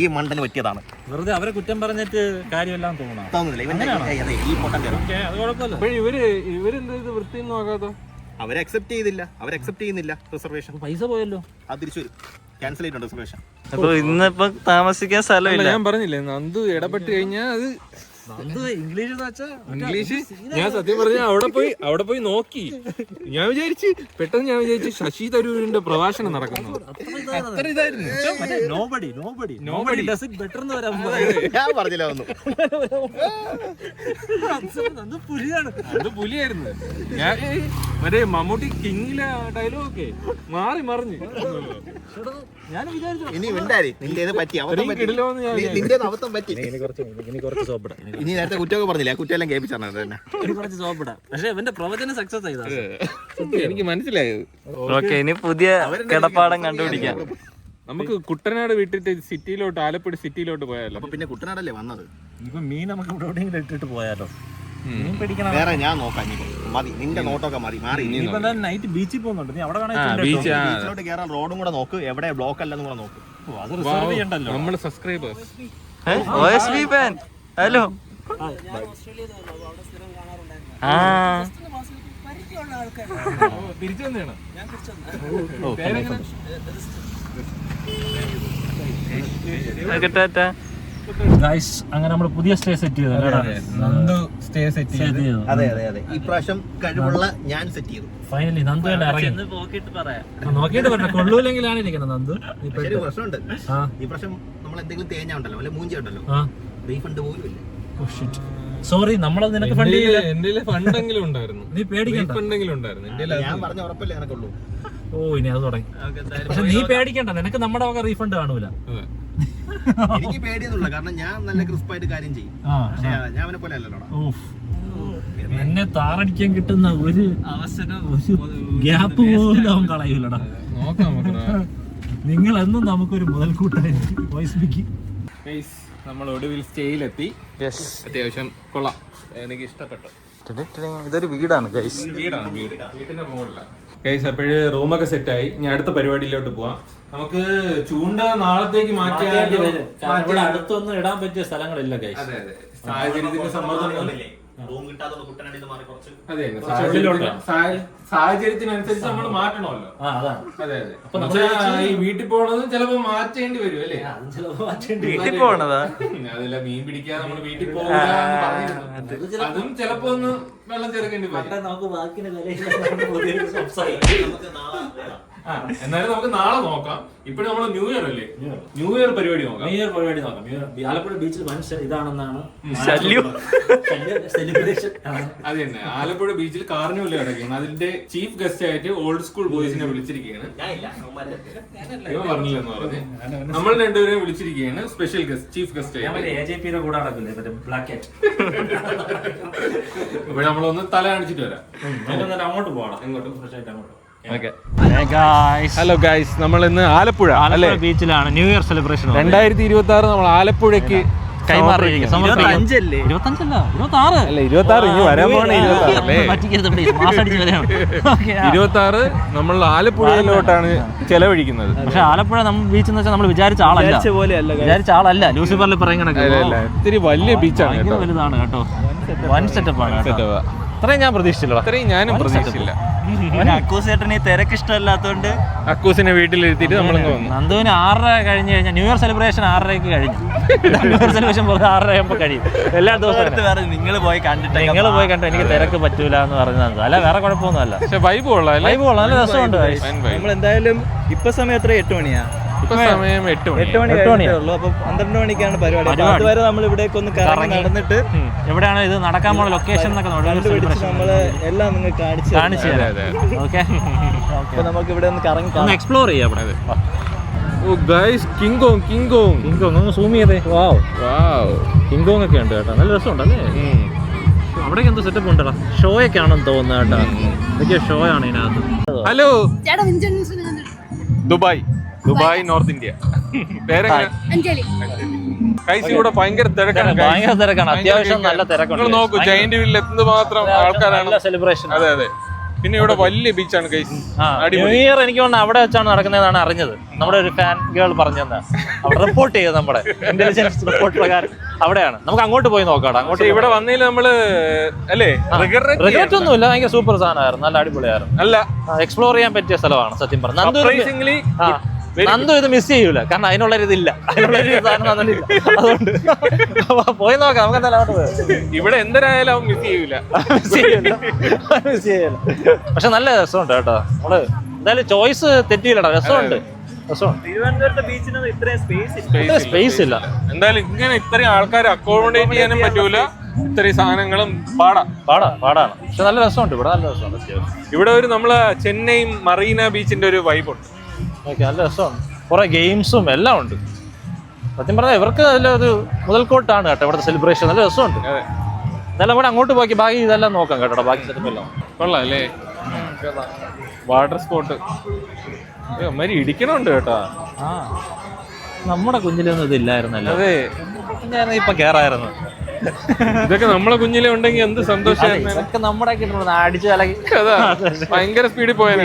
ഈ മണ്ടന് പറ്റിയതാണ്. വെറുതെ അവരെ കുറ്റം പറഞ്ഞിട്ട് കാര്യമെല്ലാം തോന്നുന്നില്ല ഈ പൊട്ടൻ. അത് കുഴപ്പമില്ല. അപ്പൊ ഇവരെന്താ ഇത് വൃത്തി നോക്കാത്തോ? അവരെ അക്സെപ്റ്റ് ചെയ്യുന്നില്ല റിസർവേഷൻ. പൈസ പോയല്ലോ, അത് തിരിച്ചു വരും. ക്യാൻസൽ ചെയ്തിട്ടുണ്ട് റിസർവേഷൻ. അപ്പൊ ഇന്നിപ്പോ താമസിക്കാൻ സ്ഥലമില്ല. ഞാൻ പറഞ്ഞില്ലേ, നന്ദു ഇടപെട്ട് കഴിഞ്ഞാൽ അത് ഇംഗ്ലീഷ് എന്ന് വെച്ചാ ഇംഗ്ലീഷ് ഞാൻ സത്യം പറഞ്ഞ അവിടെ പോയി നോക്കി. ഞാൻ വിചാരിച്ചു ശശി തരൂരിന്റെ പ്രഭാഷണം നടക്കുന്നു. അത്ര ഇതായിരുന്നു. Nobody does it better എന്ന് വരാൻ ഞാൻ പറഞ്ഞില്ല ഒന്നും. അത് പുലിയായിരുന്നു. ഞാൻ മറ്റേ മമ്മൂട്ടി കിങ്ങിലെ ഡയലോഗൊക്കെ മാറി മറിഞ്ഞ് ഞാൻ വിചാരിച്ചു ഇനി ഉണ്ടായി നിന്റെ പറ്റി അബദ്ധം പറ്റി. കിടിലോന്ന് ഞാൻ നിന്റെ അബദ്ധം പറ്റി. ഇനി കുറച്ച് സോപ്പിടാം ഇനി നേരത്തെ കുറ്റമൊക്കെ പറഞ്ഞില്ല, കുറ്റമെല്ലാം കേൾപ്പിച്ചാണ് തന്നെ. ഇനി കുറച്ച് സോപ്പിടാം. പക്ഷെ ഇവന്റെ പ്രവചനം സക്സസ് ചെയ്താ എനിക്ക് മനസ്സിലായത്. ഓക്കെ, ഇനി പുതിയ കിടപ്പാടം കണ്ടുപിടിക്കാം. നമുക്ക് കുട്ടനാട് വിട്ടിട്ട് സിറ്റിയിലോട്ട്, ആലപ്പുഴ സിറ്റിയിലോട്ട് പോയാലോ? അപ്പൊ പിന്നെ കുട്ടനാടല്ലേ വന്നത്? ഇപ്പൊ മീൻ നമുക്ക് ഇവിടെ എവിടെയെങ്കിലും ഇട്ടിട്ട് പോയാലോ? മീൻ പിടിക്കണം. വേറെ ഞാൻ നോക്കാം. ഇനി മതി, നിന്റെ നോട്ടൊക്കെ മതി, മാറി. ഇനിയിപ്പോ നൈറ്റ് ബീച്ചിൽ പോകുന്നുണ്ട്. നീ അവിടെ ബീച്ചിലോട്ട് കയറാൻ റോഡും കൂടെ നോക്ക്, എവിടെ ബ്ലോക്ക് അല്ലെന്നും കൂടെ നോക്ക്. അത് റിസർവ് ചെയ്യണ്ടല്ലോ. നമ്മള് സബ്സ്ക്രൈബേഴ്സ്. OSV fan, hello. തിരിച്ചു വന്നതാണ്. അങ്ങനെ നമ്മൾ പുതിയ സ്റ്റേ സെറ്റ് ചെയ്തു. നന്ദു സ്റ്റേ സെറ്റ് ചെയ്ത്. അതെ അതെ അതെ, ഇപ്രാവശ്യം കഴിവുള്ള ഞാൻ സെറ്റ് ചെയ്തു. ഫൈനലി നന്ദു തന്നെ ഇറങ്ങി. നോക്കിയിട്ട് പറഞ്ഞ കൊള്ളൂലെങ്കിലാണ് ഇരിക്കുന്നത് നന്ദു. പക്ഷേ ഒരു പ്രശ്നമുണ്ട്. ഈ പ്രാവശ്യം നമ്മൾ എന്തെങ്കിലും തേഞ്ഞ ഉണ്ടല്ലോ, അല്ലെ മൂഞ്ച ഉണ്ടല്ലോ, റീഫണ്ട് പോലും ഇല്ല. സോറി, നമ്മളത് നിനക്ക് ഫണ്ട് ചെയ്യില്ല. എന്റെ ഫണ്ടെങ്കിലും ഉണ്ടായിരുന്നു. നീ പേടിക്കണ്ട. ഫണ്ടെങ്കിലും ഉണ്ടായിരുന്നു. ഞാൻ പറഞ്ഞ ഉറപ്പല്ലേ എനക്കുള്ളൂ. ഓ, ഇനി അത് തുടങ്ങി. പക്ഷെ നീ പേടിക്കണ്ട, നിനക്ക് നമ്മുടെ വക റീഫണ്ട് കാണൂല. എനിക്ക് പേടിയൊന്നുമില്ല, കാരണം ഞാൻ നല്ല ക്രിസ്പായിട്ട് കാര്യം ചെയ്യും. പക്ഷേ ഞാൻ അവനെ പോലെ അല്ലല്ലോടാ. എന്നെ താറടിക്കാൻ കിട്ടുന്ന ഒരു അവസരം, ഒരു ഗ്യാപ്പ് പോലും അവൻ കളയൂലടാ. നോക്കാം. നിങ്ങൾ എന്നും നമുക്കൊരു മുതൽക്കൂട്ടായിരിക്കും. നമ്മൾ ഒടുവിൽ സ്റ്റേയിലെത്തി. അത്യാവശ്യം കൊള്ളാം, എനിക്ക് ഇഷ്ടപ്പെട്ടു. ഇതൊരു വീടാണ് ഗൈസ്. വീട്ടിന്റെ മുകളിലാണ് ഗൈസ്. അപ്പോഴ് റൂമൊക്കെ സെറ്റായി. ഞാൻ അടുത്ത പരിപാടിയിലോട്ട് പോവാം. നമുക്ക് ചൂണ്ട നാളത്തേക്ക് മാറ്റിയാൽ ഇവിടെ അടുത്തൊന്നും ഇടാൻ പറ്റിയ സ്ഥലങ്ങളില്ല ഗൈസ്. അതെ അതെ, സാഹചര്യത്തിന്റെ സമ്മതം. റൂം കിട്ടാതെ കുട്ടനാടിന്ന് മാറി കുറച്ച്. അതെ, സാഹചര്യത്തിനനുസരിച്ച് നമ്മൾ മാറ്റണമല്ലോ. അതെ അതെ. പക്ഷേ ഈ വീട്ടിൽ പോണത് ചിലപ്പോ മാറ്റേണ്ടി വരും അല്ലേ? വീട്ടിൽ പോണതാ? അതല്ല, മീൻ പിടിക്കാതെ നമ്മൾ വീട്ടിൽ പോകാൻ അതും ചിലപ്പോ ഒന്ന് വെള്ളം ചേർക്കേണ്ടി വരും. നമുക്ക് ബാക്കിന്റെ എന്നാലും നമുക്ക് നാളെ നോക്കാം. ഇപ്പഴും നമ്മള് ന്യൂ ഇയർ അല്ലേ, ന്യൂ ഇയർ പരിപാടി നോക്കാം. ആലപ്പുഴ ബീച്ചിൽ വൻ ഇതാണെന്നാണ് സെലിബ്രേഷൻ. അത് തന്നെ, ആലപ്പുഴ ബീച്ചിൽ കാർണിവൽ കിടക്കുകയാണ്. അതിന്റെ ചീഫ് ഗസ്റ്റ് ആയിട്ട് ഓൾഡ് സ്കൂൾ ബോയ്സിനെ വിളിച്ചിരിക്കുകയാണ്. ഇവ പറഞ്ഞില്ലെന്ന് പറഞ്ഞ് നമ്മൾ രണ്ടുപേരെയും വിളിച്ചിരിക്കുകയാണ് സ്പെഷ്യൽ ഗസ്റ്റ്, ചീഫ് ഗസ്റ്റ് ആയിട്ട്. AJPയുടെ കൂടെ നടക്കില്ലേ ബ്ലാക്ക് ആറ്റ്. ഇവിടെ നമ്മളൊന്ന് തല കാണിച്ചിട്ട് വരാം. അങ്ങോട്ട് പോകണം. എങ്ങോട്ടും. ഹലോ ഗൈസ്, നമ്മൾ ഇന്ന് ആലപ്പുഴ ബീച്ചിലാണ് ന്യൂ ഇയർ സെലിബ്രേഷൻ 2026 നമ്മൾ ആലപ്പുഴയ്ക്ക് കൈമാറിയിരിക്കും. 25 നമ്മൾ ആലപ്പുഴയിലോട്ടാണ് ചെലവഴിക്കുന്നത്. പക്ഷെ ആലപ്പുഴ നമ്മൾ ബീച്ച് എന്ന് വെച്ചാൽ നമ്മൾ വിചാരിച്ച ആളല്ല. ലൂസിഫറിൽ പറയുന്ന ഇത്തിരി വലിയ ബീച്ചാണ്, വലുതാണ് കേട്ടോ. വൻ സെറ്റപ്പാണ്. അത്രയും ഞാൻ പ്രതീക്ഷിച്ചില്ല. അത്രയും ഞാനും പ്രതീക്ഷിച്ചില്ല. അക്കൂസേട്ടന് ഈ തിരക്ക് ഇഷ്ടമല്ലാത്തോണ്ട് അക്കൂസിനെ വീട്ടിലിരുത്തിട്ട് നമ്മളിങ്ങ് വന്നു. നന്ദുവിന് 6:30 കഴിഞ്ഞ് കഴിഞ്ഞാൽ ന്യൂ ഇയർ സെലിബ്രേഷൻ 6:30 കഴിഞ്ഞു. ന്യൂ ഇയർ സെലിബ്രേഷൻ 6:30 ആകുമ്പോൾ കഴിയും. എല്ലാ ദിവസവും നിങ്ങൾ പോയി കണ്ടിട്ട് എനിക്ക് തിരക്ക് പറ്റൂല എന്ന് പറഞ്ഞത്. അല്ല, വേറെ കുഴപ്പമൊന്നുമല്ല. പക്ഷെ വൈബ് കൊള്ളാം, നല്ല രസമുണ്ട്. നമ്മൾ എന്തായാലും ഇപ്പൊ സമയം എത്ര 8 മണിയാ? ഇപ്പൊ സമയം 8 മണി ഉള്ളൂ. അപ്പൊ 12 മണിക്കാണ് പരിപാടി. അതുവരെ നമ്മൾ ഇവിടേക്ക് ഒന്ന് കറങ്ങി നടന്നിട്ട് എവിടെയാണ് ഇത് നടക്കാൻ പോകുന്ന ലൊക്കേഷൻ എന്നൊക്കെ നമ്മള് എല്ലാം നിങ്ങൾക്ക് കാണിച്ചു തരാം. ഓക്കെ, നമുക്ക് ഇവിടെ ഒന്ന് കറങ്ങി എക്സ്പ്ലോർ ചെയ്യാം. കിങ്കോങ് സൂം ചെയ്തേ. കിങ്കോങ് ഒക്കെ ഉണ്ട് കേട്ടോ, നല്ല രസമുണ്ടല്ലേ. അവിടേക്ക് എന്തോ സെറ്റപ്പ് ഉണ്ടല്ലോ. ഷോ ഒക്കെ ആണെന്ന് തോന്നുന്നു കേട്ടോ. എന്തൊക്കെയോ ഷോ ആണ് ഇതിനകത്ത്. Hello, Dubai north India. ഇവിടെ ഭയങ്കര തിരക്കാണ്. അത്യാവശ്യം നല്ല തിരക്കുണ്ട്. നോക്കൂ, ജയന്റ് വീട്ടിൽ എത്തുന്നത് മാത്രം ആൾക്കാരാണ്. സെലിബ്രേഷൻ. അതെ അതെ. പിന്നെ ഇവിടെ വലിയ ബീച്ചാണ് ഗൈസ്. ന്യൂ ഇയർ എനിക്ക് തോന്നുന്നു അവിടെ വെച്ചാണ് നടക്കുന്നതെന്നാണ് അറിഞ്ഞത്. നമ്മുടെ ഒരു ഫാൻ ഗേൾ പറഞ്ഞെന്നാ അവിടെ റിപ്പോർട്ട് ചെയ്തത്. നമ്മുടെ ഇന്റലിജൻസ് റിപ്പോർട്ട് പ്രകാരം അവിടെയാണ്. നമുക്ക് അങ്ങോട്ട് പോയി നോക്കാം. അങ്ങോട്ട് ഇവിടെ വന്നതിൽ നമ്മള് അല്ലേ റിഗ്രറ്റ് ഒന്നുമില്ല. ഭയങ്കര സൂപ്പർ സാധനമായിരുന്നു, നല്ല അടിപൊളിയായിരുന്നു. അല്ല, എക്സ്പ്ലോർ ചെയ്യാൻ പറ്റിയ സ്ഥലമാണ് സത്യം പറഞ്ഞാൽ. നന്ദു ഇത് മിസ് ചെയ്യൂല, കാരണം അതിനുള്ളൊരു ഇതില്ല, അതിനുള്ളൊരു സാധനം തന്നിട്ടില്ല. അതുകൊണ്ട് പോയി നോക്കാം, നമുക്ക് എന്തായാലും അങ്ങോട്ട് പോയാം. ഇവിടെ എന്തിനായാലും അവൻ മിസ് ചെയ്യൂല. മിസ് ചെയ്യൂല. പക്ഷെ നല്ല രസമുണ്ട് കേട്ടോ. നമ്മള് എന്തായാലും ചോയ്സ് തെറ്റിയില്ലടാ, രസമുണ്ട്. തിരുവനന്തപുരത്തെ ബീച്ചിന് ഇത്രയും സ്പേസ് ഇല്ല. എന്തായാലും ഇങ്ങനെ ഇത്രയും ആൾക്കാരെ അക്കോമഡേറ്റ് ചെയ്യാനും പറ്റൂല, ഇത്രയും സാധനങ്ങളും പാടാണ്. പക്ഷെ നല്ല രസമുണ്ട് ഇവിടെ, നല്ല രസമുണ്ട്. ഇവിടെ ഒരു നമ്മളെ ചെന്നൈ മറീന ബീച്ചിന്റെ ഒരു വൈബുണ്ട്. ഓക്കെ, നല്ല രസമുണ്ട്. കുറെ ഗെയിംസും എല്ലാം ഉണ്ട്. സത്യം പറഞ്ഞാൽ ഇവർക്ക് അതിലൊരു മുതൽക്കോട്ടാണ് കേട്ടോ ഇവിടുത്തെ സെലിബ്രേഷൻ. നല്ല രസമുണ്ട്. ഇതെല്ലാം കൂടെ അങ്ങോട്ട് പോക്കി ബാക്കി ഇതെല്ലാം നോക്കാം കേട്ടോ. ബാക്കി സെറ്റപ്പെല്ലാം കൊള്ളാം അല്ലേ? വാട്ടർ സ്പോർട്ട് അമ്മരി ഇടിക്കണുണ്ട് കേട്ടോ. നമ്മുടെ കുഞ്ഞിലൊന്നും ഇതില്ലായിരുന്നല്ലോ. അതെ, ഞാൻ ഇപ്പൊ കേറായിരുന്നു. ഇതൊക്കെ നമ്മളെ കുഞ്ഞിലെ ഉണ്ടെങ്കിൽ എന്ത് സന്തോഷമായിരുന്നു. ഇതൊക്കെ നമ്മുടെ അടിച്ചു കലക്കി ഭയങ്കര സ്പീഡിൽ പോയാൽ.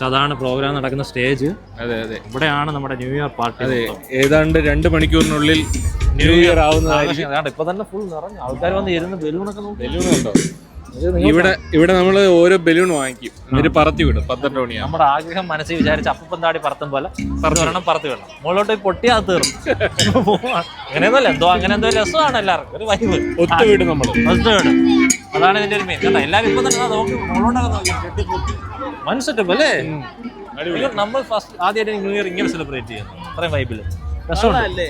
അതാണ് പ്രോഗ്രാം നടക്കുന്ന സ്റ്റേജ്. അതെ അതെ, ഇവിടെയാണ് നമ്മുടെ ന്യൂ ഇയർ പാർട്ടി. അതെ, ഏതാണ്ട് 2 മണിക്കൂറിനുള്ളിൽ ന്യൂ ഇയർ ആവുന്നതായിരിക്കും. ഇപ്പൊ തന്നെ ഫുൾ നിറഞ്ഞു ആൾക്കാർ വന്ന് ഇരുന്ന് ബലൂണൊക്കെ നോക്കി. ബലൂൺ ഉണ്ടോ ഇവിടെ? നമ്മൾ ഓരോ ബലൂൺ വാങ്ങിക്കും, എന്നിട്ട് പറത്തി വിടും 12 മണിയാ. നമ്മുടെ ആഗ്രഹം മനസ്സിൽ വിചാരിച്ച് അപ്പം താടി പറത്തും പോലെ പറത്തി വിടണം. മുകളിലോട്ട് പൊട്ടി അത് തീർന്നു. അങ്ങനെയൊന്നുമല്ല, അങ്ങനെ എന്തോ രസമാണ് എല്ലാവർക്കും ഒരു വൈബ്. ഒത്തുവിടും നമ്മൾ, ഒത്തുവിടും. അതാണ് ഇതിന്റെ ഒരു മെയിൻ കേട്ടോ. എല്ലാവരും ഇപ്പൊ തന്നെ നോക്കി മുകളിലോട്ടൊക്കെ നോക്കി മനസ്സിട്ടും അല്ലേ. നമ്മൾ ഫസ്റ്റ് ആദ്യമായിട്ട് ന്യൂ ഇയർ ഇങ്ങനെ സെലിബ്രേറ്റ് ചെയ്യുന്നു, അത്രയും വൈബില്. രസമുണ്ട്,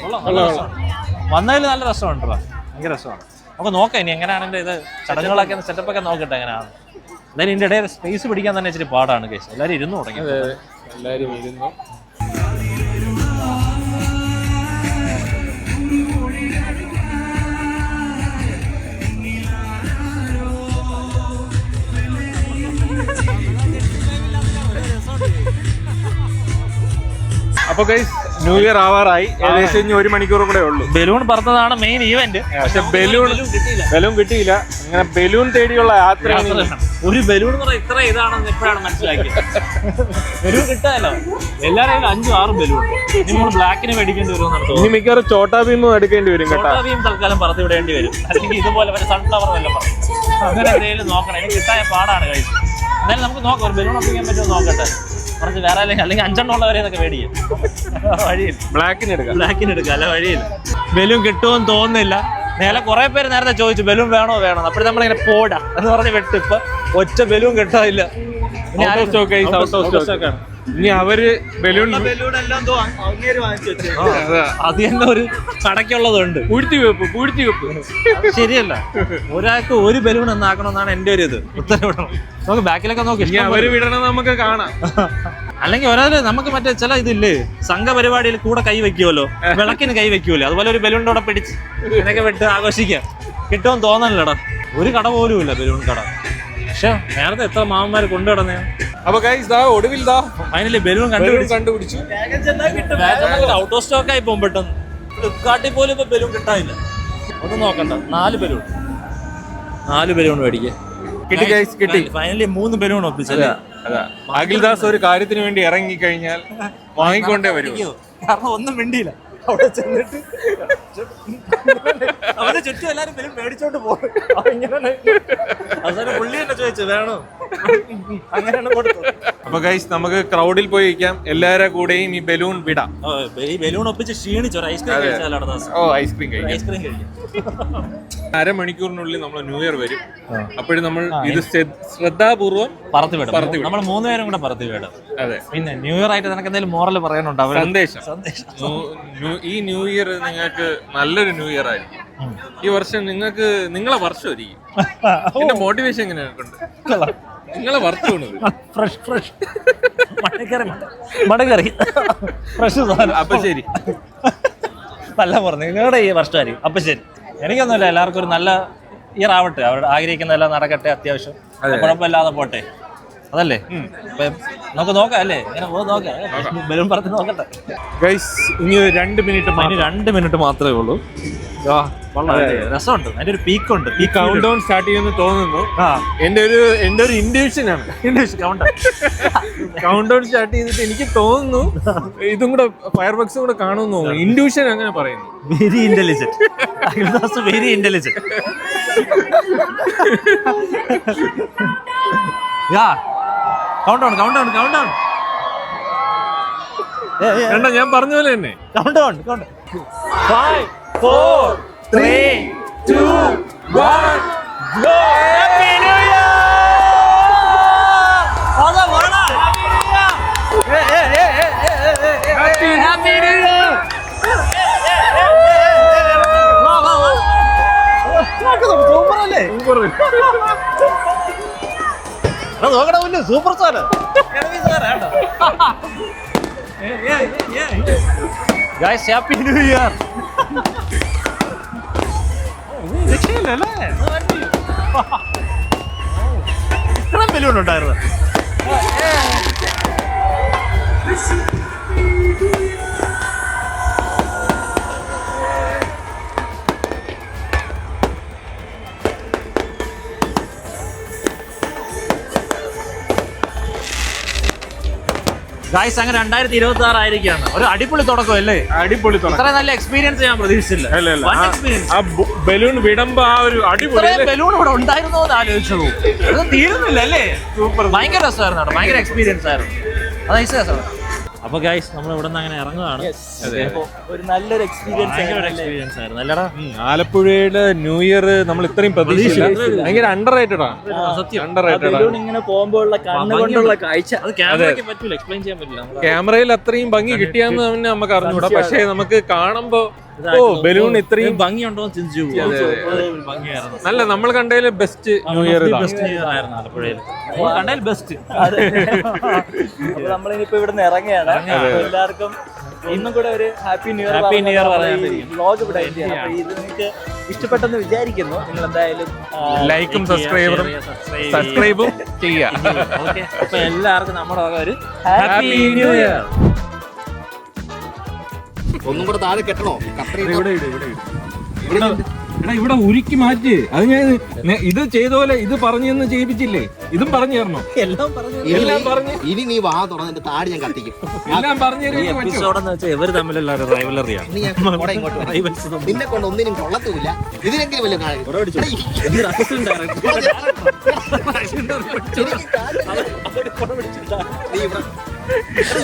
വന്നതിൽ നല്ല രസമുണ്ട്, ഭയങ്കര രസമാണ്. നമുക്ക് നോക്കാം ഇനി എങ്ങനെയാണ് ഇത് ചടങ്ങുകളൊക്കെ സെറ്റപ്പ് ഒക്കെ നോക്കട്ടെ എങ്ങനെയാണ്. എന്തായാലും ഇതിന്റെ ഇടയിൽ സ്പേസ് പിടിക്കാൻ തന്നെ ഇച്ചിരി പാടാണ് കേസ്. എല്ലാവരും ഇരുന്നു തുടങ്ങി. എല്ലാവരും ഇരുന്നു. അപ്പൊ ഗൈസ് ന്യൂ ഇയർ ആവാറായി. ഏകദേശം ഇനി 1 മണിക്കൂർ കൂടെ ഉള്ളൂ. ബലൂൺ പറത്തതാണ് മെയിൻ ഈവന്റ്. പക്ഷെ ബലൂൺ കിട്ടിയില്ല. അങ്ങനെ ബലൂൺ തേടിയുള്ള യാത്രയാണ്. ഒരു ബലൂൺ എന്ന് പറഞ്ഞാൽ ഇത്ര ഇതാണെന്ന് ഇപ്പോഴാണ് മനസ്സിലാക്കിയത്. ബലൂൺ കിട്ടാമല്ലോ, എല്ലാവരും 5-6 ബലൂൺ. നമ്മൾ ബ്ലാക്കിന് മേടിക്കേണ്ടി വരും. ഇനി മിക്കവാറും ചോട്ടാ ഭീമും എടുക്കേണ്ടി വരും കേട്ടോ. ചോട്ടാ ഭീം തൽക്കാലം പറത്തി വിടേണ്ടി വരും. അല്ലെങ്കിൽ ഇതുപോലെ സൺഫ്ലവർ വല്ല പറയും. അങ്ങനെ എന്തെങ്കിലും നോക്കണം. എനിക്ക് കിട്ടാൻ പാടാണ് കഴിച്ചു. എന്തായാലും നമുക്ക് നോക്കാം, ഒരു ബലൂൺ ഒപ്പിക്കാൻ പറ്റുമോ നോക്കട്ടെ. കുറച്ച് വേറെ അല്ലെങ്കിൽ 5 ഉള്ളവരെ എന്നൊക്കെ മേടിക്കും. വഴിയില്ല, ബ്ലാക്കിന് എടുക്കാം, അല്ല വഴിയില്ല. ബലൂൺ കിട്ടുമെന്ന് തോന്നുന്നില്ല. നേരെ കുറെ പേര് നേരത്തെ ചോദിച്ചു ബലൂൺ വേണോ. അപ്പോൾ നമ്മളിങ്ങനെ പോടാ എന്ന് പറഞ്ഞ് വെട്ട്. ഇപ്പൊ ഒറ്റ ബലൂൺ കിട്ടാനില്ല. ഇനി അവര് ബലൂൺ അത് തന്നെ ഒരു കടക്കുള്ളതുണ്ട്. പൂഴ്ത്തി വെപ്പ് ശരിയല്ല. ഒരാൾക്ക് ഒരു ബലൂൺ എന്നാക്കണമെന്നാണ് എന്റെ ഒരു ഇത്. ഉത്തരവിടണം. നമുക്ക് ബാക്കിലൊക്കെ നോക്കി അവര് വിടണം, നമുക്ക് കാണാം. അല്ലെങ്കിൽ ഒരാള് നമുക്ക് മറ്റേ ചില ഇതില്ലേ സംഘ പരിപാടിയിൽ കൂടെ കൈ വെക്കുമല്ലോ, വിളക്കിന് കൈ വെക്കൂല്ലോ, അതുപോലെ ഒരു ബലൂണിന്റെ കൂടെ പിടിച്ച് ഇതിനൊക്കെ വിട്ട് ആഘോഷിക്കാം. കിട്ടുമെന്ന് തോന്നണില്ലടാ. ഒരു കട പോലും ഇല്ല ബലൂൺ കട. പക്ഷെ നേരത്തെ എത്ര മാമന്മാര് കൊണ്ടുകിടന്നേ. അപ്പൊ ഒടുവിൽ ഫൈനലി ബലൂൺ കണ്ടുപിടിച്ചു. ഔട്ട് ഓഫ് സ്റ്റോക്ക് ആയി പോകും പെട്ടെന്ന്. ഫ്ലിപ്കാർട്ടിൽ പോലും ഇപ്പൊ ബലൂൺ കിട്ടാനില്ല. ഒന്നും നോക്കണ്ട, 4 ബലൂൺ മേടിക്കേ. കിട്ടി. Finally 3 balloon ഒപ്പിച്ചല്ലേ. അഖിൽദാസ് ഒരു കാര്യത്തിന് വേണ്ടി ഇറങ്ങി കഴിഞ്ഞാൽ വാങ്ങിക്കൊണ്ടേ വരും. കാരണം ഒന്നും മിണ്ടിയില്ല. അവിടെ ചെന്നിട്ട് അവന്റെ ചുറ്റും എല്ലാരും ബലൂൺ മേടിച്ചോണ്ട് പോകും. അവസാനം പുള്ളി തന്നെ ചോദിച്ചു വേണോ, അങ്ങനെയാണ് കൊടുത്തത്. അപ്പൊ ഗൈസ് നമുക്ക് ക്രൗഡിൽ പോയി ഇരിക്കാം, എല്ലാവരുടെ കൂടെയും ഈ ബലൂൺ വിടാം. ഈ ബലൂൺ ഒപ്പിച്ച് ക്ഷീണിച്ചു. ഐസ്ക്രീം കഴിച്ചാലോ? ഐസ്ക്രീം കഴിക്കാം. 1/2 മണിക്കൂറിനുള്ളിൽ നമ്മൾ ന്യൂ ഇയർ വരും. അപ്പോഴും നമ്മൾ ഇത് ശ്രദ്ധാപൂർവം പറത്തി വിടും. നമ്മൾ 3 പേരും കൂടെ പറത്തി വിടും. അതെ. പിന്നെ ന്യൂ ഇയർ ആയിട്ട് നിനക്ക് എന്തെങ്കിലും മോറൽ പറയാനുണ്ടോ? സന്ദേശം. ഈ ന്യൂ ഇയർ നിങ്ങൾക്ക് നല്ലൊരു ന്യൂ ഇയർ ആയിരിക്കും. ഈ വർഷം നിങ്ങളെ വർഷം ആയിരിക്കും. എന്റെ മോട്ടിവേഷൻ എങ്ങനെയുണ്ട്? നിങ്ങളെ വർഷമാണ് ഫ്രഷ് മടക്കറി ഫ്രഷ് സാധനം. അപ്പൊ ശരി, നല്ല പറഞ്ഞു. നിങ്ങളുടെ ഈ വർഷമായിരിക്കും. അപ്പൊ ശരി, എനിക്കൊന്നുമില്ല. എല്ലാവർക്കും ഒരു നല്ല ഇയർ ആവട്ടെ. അവരുടെ ആഗ്രഹിക്കുന്നതെല്ലാം നടക്കട്ടെ. അത്യാവശ്യം കുഴപ്പമില്ലാതെ പോട്ടെ. അതല്ലേ നമുക്ക് നോക്കാം അല്ലേ? ഇങ്ങനെ നോക്കാം. ബലൂൺ പറത്തി നോക്കട്ടെ. ഇനി 2 മിനിറ്റ് മാത്രമേ ഉള്ളൂ. രസമുണ്ട്. അതിന്റെ ഒരു പീക്കുണ്ട്. ഈ കൗണ്ട് ഡൗൺ സ്റ്റാർട്ട് ചെയ്യുമെന്ന് തോന്നുന്നു. എന്റെ ഒരു ഇൻഡ്യൂഷൻ ആണ്. കൗണ്ട് ഡൗൺ സ്റ്റാർട്ട് ചെയ്തിട്ട് എനിക്ക് തോന്നുന്നു ഇതും കൂടെ ഫയർ വർക്സും കൂടെ കാണുമെന്ന് തോന്നുന്നു. ഇൻഡ്യൂഷൻ അങ്ങനെ പറയുന്നു. Very intelligent. Very intelligent. Count down കണ്ട ഞാൻ പറഞ്ഞ പോലെ തന്നെ. Count down 5 4 3 2 1 go. Happy new year. അതാ വരണ. Happy new year. വാ വാ വാ. സൂപ്പർ അല്ലേ? നോക്കണ മുന്നേ super star guys. Happy new year. ഇത്രയും ബലൂൺ ഉണ്ടായിരുന്നു. ഗൈസ് അങ്ങനെ 2026 ആയിരിക്കാണ്. ഒരു അടിപൊളി തുടക്കം അല്ലേ? അടിപൊളി തുടക്കം. ഇത്ര നല്ല എക്സ്പീരിയൻസ് ഞാൻ പ്രതീക്ഷിച്ചില്ല. ആ ബലൂൺ വിടുമ്പോ ആ ഒരു അടിപൊളി ബലൂൺ ഇവിടെ ഉണ്ടായിരുന്നോ എന്ന് ആലോചിച്ചു. അത് തീരുന്നില്ല അല്ലേ? സൂപ്പർ. ഭയങ്കര രസമായിരുന്നു കേട്ടോ. ഭയങ്കര എക്സ്പീരിയൻസ് ആയിരുന്നു. അത് നൈസ് രസമാണ്. അപ്പൊ ഗൈസ് നമ്മൾ ഇവിടെ നിന്ന് അങ്ങനെ ഇറങ്ങുകയാണ്. ഒരു നല്ലൊരു എക്സ്പീരിയൻസ് ആയിരുന്നു അല്ലടാ? ആലപ്പുഴയുടെ ന്യൂ ഇയർ നമ്മൾ ഇത്രയും പ്രതീക്ഷിച്ചില്ല. ഭയങ്കര അണ്ടർ റേറ്റഡ് ആണ്. ഇങ്ങനെ പോകുമ്പോഴുള്ള കണ്ണുകൊണ്ടുള്ള കാഴ്ച അത് ക്യാമറയ്ക്ക് പറ്റൂല, എക്സ്പ്ലെയിൻ ചെയ്യാൻ പറ്റില്ല. ക്യാമറയിൽ അത്രയും ഭംഗി കിട്ടിയാന്ന് തന്നെ നമുക്ക് അറിഞ്ഞൂടാ. പക്ഷെ നമുക്ക് കാണുമ്പോ ബലൂൺ ഇത്രയും ഭംഗിയുണ്ടോ എന്ന് ചിന്തിച്ചു. ഭംഗിയായിരുന്നു. നല്ല നമ്മൾ കണ്ടതിൽ best new year best new year ആയിരുന്നു ആലപ്പുഴയിൽ. കണ്ടതിൽ ബെസ്റ്റ്. അപ്പൊ നമ്മളിനിപ്പോ ഇവിടുന്ന് ഇറങ്ങിയാണ്. എല്ലാവർക്കും ഇന്നും കൂടെ ഒരു ഹാപ്പി ന്യൂ ഇയർ വ്ലോഗ് ഇവിടെ എത്തിയാണ്. അപ്പൊ ഇത് നിങ്ങൾക്ക് ഇഷ്ടപ്പെട്ടെന്ന് വിചാരിക്കുന്നു. നിങ്ങൾ എന്തായാലും ലൈക്കും സബ്സ്ക്രൈബും ചെയ്യുക. ഓക്കെ. അപ്പൊ എല്ലാവർക്കും നമ്മുടെ ഒരു ഹാപ്പി ന്യൂ ഇയർ. ഒന്നും കൂടെ താഴെ കെട്ടണോ? ഇവിടെ ഉരുക്കി മാറ്റി. അത് ഞാൻ ഇത് ചെയ്ത പോലെ ഇത് പറഞ്ഞെന്ന് ചെയ്യിപ്പിച്ചില്ലേ? ഇതും പറഞ്ഞു തരണോ? എല്ലാം പറഞ്ഞു. ഇനി നീ വാ തുറന്നിട്ട് താടി ഞാൻ കത്തിക്കും. എല്ലാം പറഞ്ഞു എപ്പിസോഡെന്ന് വെച്ചാൽ ഇവർ തമ്മിലുള്ള ഒരു റൈവലറിയാണ്. നിന്നെ കൊണ്ട് ഒന്നിനും കൊള്ളത്തുമില്ല. ഇതിനെങ്കിലും വല്ല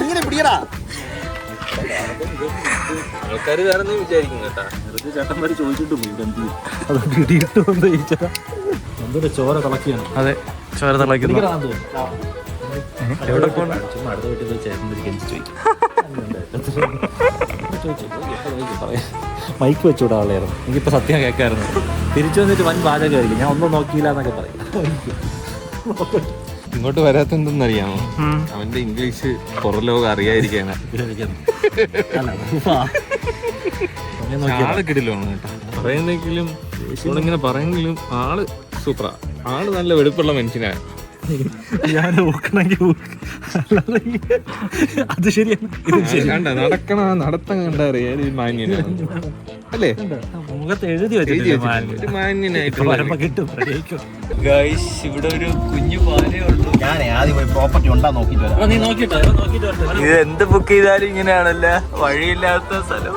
ഇങ്ങനെ പിടിയടാ. ആൾക്കാർ വേറെ വിചാരിക്കും കേട്ടാ. ചേട്ടന്മാര് ചോദിച്ചിട്ട് പോയി എന്തൊരു ചോര തിളക്കിയാണ്. അതെ, ചോര തിളക്കുന്നു. എവിടെ പോകണം? ചുമ്മാ അടുത്ത വീട്ടിൽ ചേട്ടൻ മൈക്ക് വെച്ചുകൂടാ ആളെയായിരുന്നു. എനിക്കിപ്പോ സത്യം കേൾക്കായിരുന്നു. തിരിച്ചു വന്നിട്ട് വൻ പാചകമായിരിക്കും. ഞാൻ ഒന്നും നോക്കിയില്ല എന്നൊക്കെ പറയും. ഇങ്ങോട്ട് വരാത്ത എന്തെന്നറിയാമോ? അവന്റെ ഇംഗ്ലീഷ് പുറലോകം അറിയാതിരിക്കാനാ. ആള് കിടിലാണ് കേട്ടോ. പറയുന്നെങ്കിലും ഇങ്ങനെ പറയുമെങ്കിലും ആള് സൂപ്പറാ. ആള് നല്ല വെടുപ്പുള്ള മനുഷ്യനാ. ഞാൻ നോക്കണമെങ്കിൽ അത് ശരിയാണ്. കണ്ട നടക്കണ നടത്തം കണ്ടാ അറിയാം മാന്യനാണ് അല്ലേ? മുഖത്ത് എഴുതി വെച്ചിട്ട് മാന്യനായിട്ട് കിട്ടും. ഗൈസ് ഇവിടെ ഒരു കുഞ്ഞു പാലേ ഉള്ളൂ. ഞാൻ ആദ്യം പോയി പ്രോപ്പർട്ടി ഉണ്ടാ നോക്കിട്ട് വരാം. നീ നോക്കിട്ടോ. ഇത് എന്ത് ബുക്ക് ചെയ്താലും ഇങ്ങനെയാണല്ലോ, വഴിയില്ലാത്ത സ്ഥലം.